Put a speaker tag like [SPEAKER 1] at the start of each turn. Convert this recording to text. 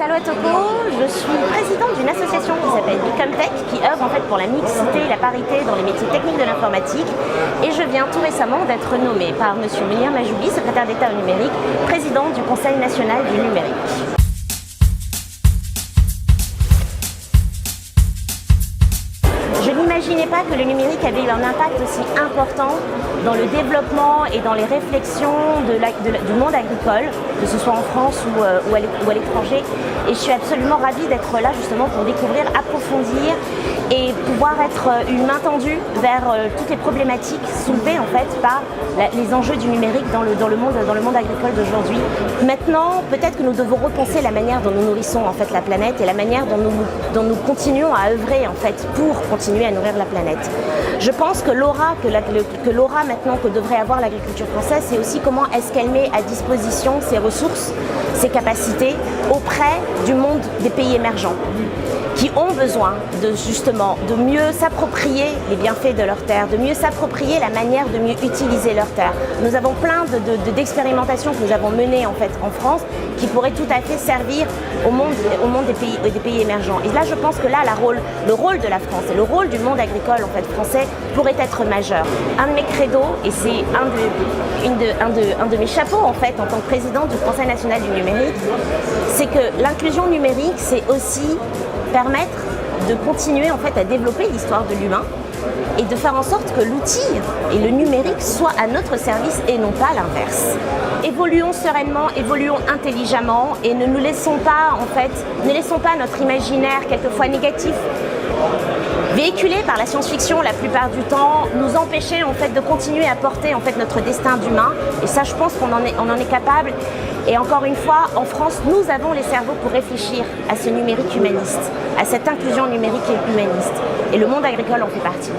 [SPEAKER 1] Salwa Toko, je suis présidente d'une association qui s'appelle Becomtech, qui œuvre en fait pour la mixité et la parité dans les métiers techniques de l'informatique. Et je viens tout récemment d'être nommée par M. Mounir Majoubi, secrétaire d'État au numérique, président du Conseil national du numérique. Je n'imaginais pas que le numérique avait eu un impact aussi important dans le développement et dans les réflexions du monde agricole, que ce soit en France ou à l'étranger. Et je suis absolument ravie d'être là justement pour découvrir, approfondir et pouvoir être une main tendue vers toutes les problématiques soulevées en fait par les enjeux du numérique dans le monde agricole d'aujourd'hui. Maintenant, peut-être que nous devons repenser la manière dont nous nourrissons en fait la planète et la manière dont nous continuons à œuvrer en fait pour continuer à nourrir la planète. Je pense que l'aura maintenant que devrait avoir l'agriculture française, c'est aussi comment est-ce qu'elle met à disposition ses ressources, ses capacités auprès du monde des pays émergents, qui ont besoin de mieux s'approprier les bienfaits de leurs terres, de mieux s'approprier la manière de mieux utiliser leurs terres. Nous avons plein d'expérimentations que nous avons menées en fait en France qui pourraient tout à fait servir au monde des pays émergents. Et là, je pense que là, le rôle de la France et le rôle du monde agricole en fait français pourrait être majeur. Un de mes credos, et c'est un de mes chapeaux en fait en tant que présidente du Conseil national du numérique, c'est que l'inclusion numérique, c'est aussi permettre de continuer en fait à développer l'histoire de l'humain et de faire en sorte que l'outil et le numérique soient à notre service et non pas l'inverse. Évoluons sereinement, évoluons intelligemment et ne laissons pas notre imaginaire quelquefois négatif véhiculé par la science-fiction la plupart du temps, nous empêcher en fait de continuer à porter en fait notre destin d'humain. Et ça, je pense qu'on en est capable. Et encore une fois, en France, nous avons les cerveaux pour réfléchir à ce numérique humaniste, à cette inclusion numérique humaniste. Et le monde agricole en fait partie.